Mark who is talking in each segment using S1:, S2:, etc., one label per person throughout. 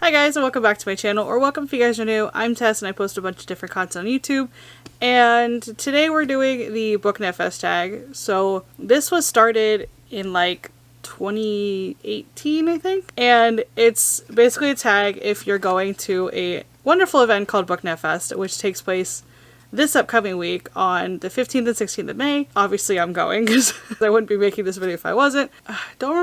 S1: Hi guys, and welcome back to my channel, or welcome if you guys are new. I'm Tess and I post a bunch of different content on YouTube, and today we're doing the BookNet Fest Tag. So this was started in like 2018, I think, and it's basically a tag if you're going to a wonderful event called BookNet Fest, which takes place this upcoming week on the 15th and 16th of May. Obviously I'm going because I wouldn't be making this video if I wasn't. I don't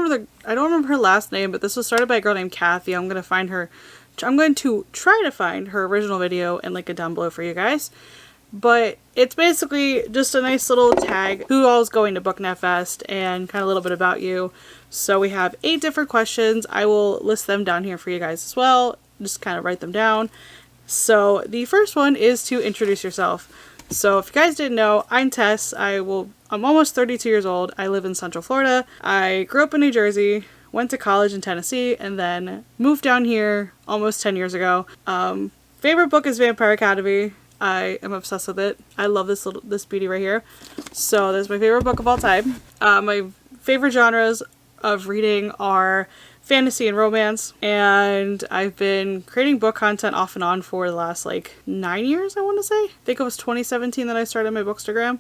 S1: remember her last name, but this was started by a girl named Kathy. I'm going to try to find her original video and link it down below for you guys. But it's basically just a nice little tag, who all is going to BookNet Fest, and kind of a little bit about you. So we have 8 different questions. I will list them down here for you guys as well. Just kind of write them down. So the first one is to introduce yourself. So if you guys didn't know, I'm Tess. I'm almost 32 years old. I live in Central Florida. I grew up in New Jersey, went to college in Tennessee, and then moved down here almost 10 years ago. Favorite book is Vampire Academy. I am obsessed with it. I love this beauty right here. So that's my favorite book of all time. My favorite genres of reading are fantasy and romance, and I've been creating book content off and on for the last like 9 years, I want to say. I think it was 2017 that I started my Bookstagram.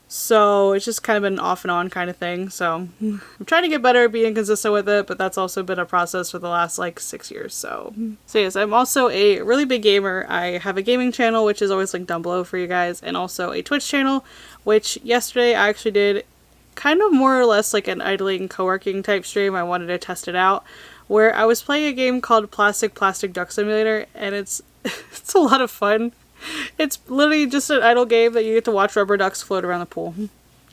S1: So it's just kind of been an off and on kind of thing. So I'm trying to get better at being consistent with it, but that's also been a process for the last like 6 years. So yes, I'm also a really big gamer. I have a gaming channel, which is always linked down below for you guys, and also a Twitch channel, which yesterday I actually did kind of more or less like an idling co-working type stream. I wanted to test it out, where I was playing a game called Plastic Duck Simulator, and it's a lot of fun. It's literally just an idle game that you get to watch rubber ducks float around the pool,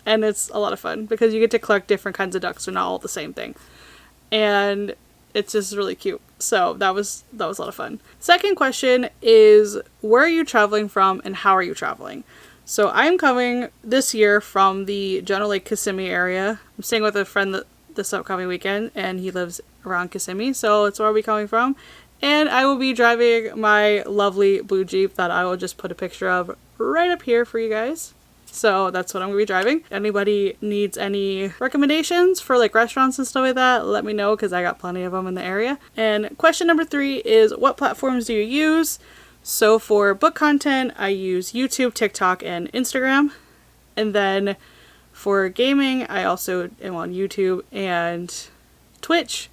S1: and it's a lot of fun because you get to collect different kinds of ducks. They're not all the same thing, and it's just really cute. So that was a lot of fun. Second question is, where are you traveling from and how are you traveling? So I'm coming this year from the General Lake Kissimmee area. I'm staying with a friend this upcoming weekend, and he lives around Kissimmee, so it's where I'll be coming from. And I will be driving my lovely blue Jeep that I will just put a picture of right up here for you guys. So that's what I'm going to be driving. Anybody needs any recommendations for like restaurants and stuff like that, let me know because I got plenty of them in the area. And question number 3 is, what platforms do you use? So for book content, I use YouTube, TikTok, and Instagram. And then for gaming, I also am on YouTube and Twitch.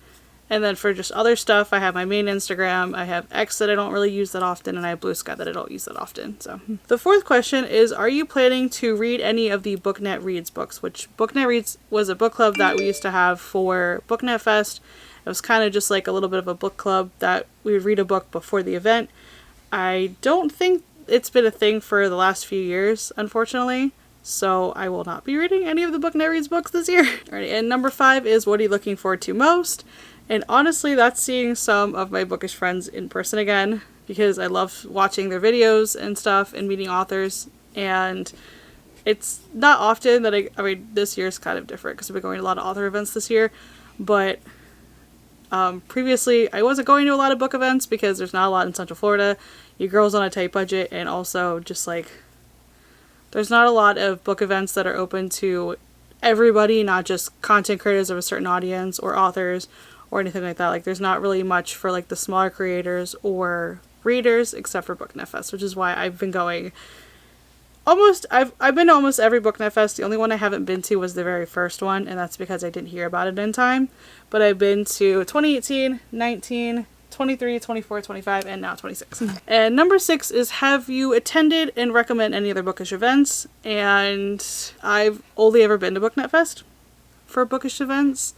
S1: And then for just other stuff, I have my main Instagram, I have X that I don't really use that often, and I have Blue Sky that I don't use that often. So the fourth question is, are you planning to read any of the BookNet Reads books? Which BookNet Reads was a book club that we used to have for BookNet Fest. It was kind of just like a little bit of a book club that we would read a book before the event. I don't think it's been a thing for the last few years, unfortunately. So I will not be reading any of the BookNet Reads books this year. Alright, and number 5 is, what are you looking forward to most? And honestly, that's seeing some of my bookish friends in person again, because I love watching their videos and stuff and meeting authors. And it's not often that I mean, this year is kind of different because I've been going to a lot of author events this year, but previously I wasn't going to a lot of book events because there's not a lot in Central Florida. You girls on a tight budget, and also just like there's not a lot of book events that are open to everybody, not just content creators of a certain audience or authors or anything like that. Like there's not really much for like the smaller creators or readers except for BookNet Fest, which is why I've been going I've been to almost every BookNet Fest. The only one I haven't been to was the very first one, and that's because I didn't hear about it in time. But I've been to 2018, 19, 23, 24, 25, and now 26. And number 6 is, have you attended and recommend any other bookish events? And I've only ever been to BookNet Fest for bookish events.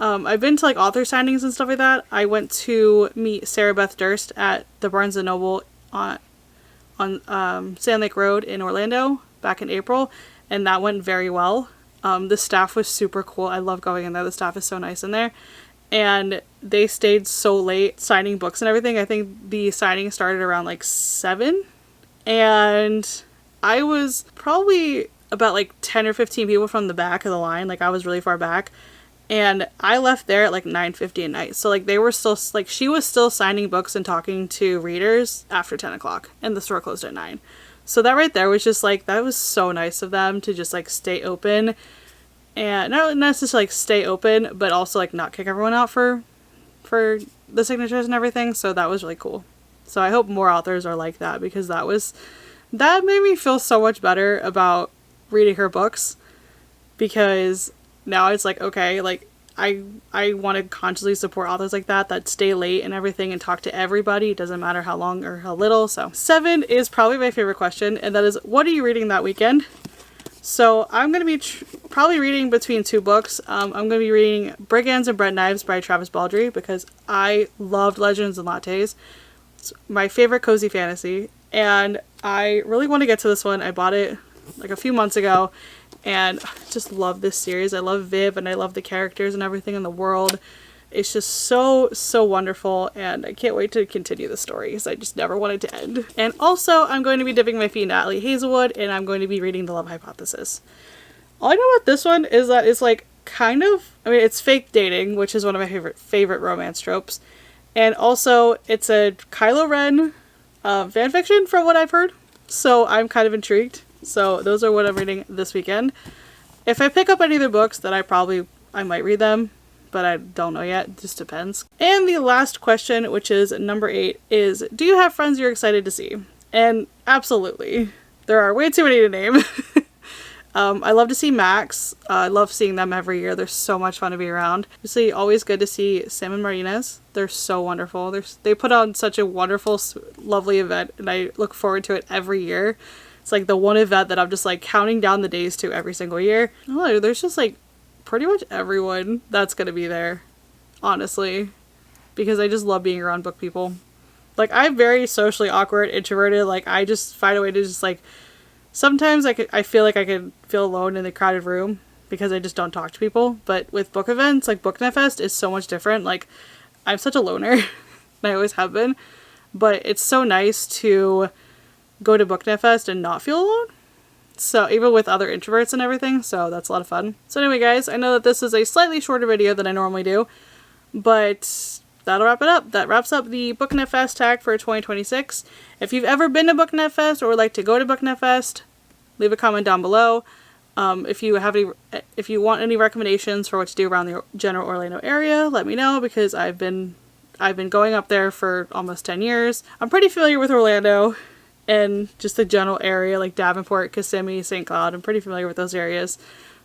S1: I've been to like author signings and stuff like that. I went to meet Sarah Beth Durst at the Barnes & Noble on Sand Lake Road in Orlando back in April, and that went very well. The staff was super cool. I love going in there. The staff is so nice in there. And they stayed so late signing books and everything. I think the signing started around like 7. And I was probably about like 10 or 15 people from the back of the line. Like I was really far back. And I left there at like 9:50 at night. So like they were still, like she was still signing books and talking to readers after 10 o'clock. And the store closed at 9. So that right there was just like, that was so nice of them to just like stay open and not necessarily like stay open, but also like not kick everyone out for the signatures and everything. So that was really cool. So I hope more authors are like that, because that made me feel so much better about reading her books, because now it's like, okay, like I want to consciously support authors like that stay late and everything and talk to everybody. It doesn't matter how long or how little. So 7 is probably my favorite question, and that is, what are you reading that weekend? So I'm going to be probably reading between 2 books. I'm going to be reading Brigands and Bread Knives by Travis Baldree, because I loved Legends and Lattes. It's my favorite cozy fantasy, and I really want to get to this one. I bought it like a few months ago, and I just love this series. I love Viv, and I love the characters and everything in the world. It's just so wonderful, and I can't wait to continue the story, because I just never want it to end. And also, I'm going to be dipping my feet in Atlee Hazelwood, and I'm going to be reading The Love Hypothesis. All I know about this one is that it's like kind of, I mean, it's fake dating, which is one of my favorite romance tropes. And also, it's a Kylo Ren fanfiction from what I've heard. So I'm kind of intrigued. So those are what I'm reading this weekend. If I pick up any other books, then I might read them, but I don't know yet. It just depends. And the last question, which is number 8, is, do you have friends you're excited to see? And absolutely. There are way too many to name. I love to see Max. I love seeing them every year. They're so much fun to be around. Obviously, always good to see Sam and Martinez. They're so wonderful. They put on such a wonderful, lovely event, and I look forward to it every year. It's like the one event that I'm just like counting down the days to every single year. Oh, there's just like pretty much everyone that's gonna be there, honestly, because I just love being around book people. Like, I'm very socially awkward, introverted. Like, I just find a way to just like, sometimes I feel like I can feel alone in the crowded room because I just don't talk to people. But with book events, like BookNet Fest, is so much different. Like, I'm such a loner, and I always have been. But it's so nice to go to BookNet Fest and not feel alone. So even with other introverts and everything, so that's a lot of fun. So anyway, guys, I know that this is a slightly shorter video than I normally do, but that'll wrap it up. That wraps up the BookNet Fest tag for 2026. If you've ever been to BookNet Fest or would like to go to BookNet Fest, leave a comment down below. If you want any recommendations for what to do around the general Orlando area, let me know, because I've been going up there for almost 10 years. I'm pretty familiar with Orlando and just the general area, like Davenport, Kissimmee, St. Cloud. I'm pretty familiar with those areas.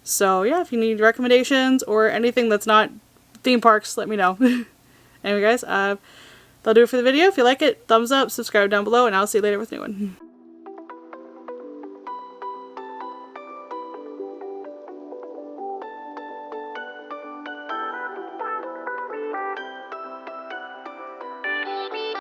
S1: So yeah, if you need recommendations or anything that's not theme parks, let me know. Anyway, guys, that'll do it for the video. If you like it, thumbs up, subscribe down below, and I'll see you later with a new one.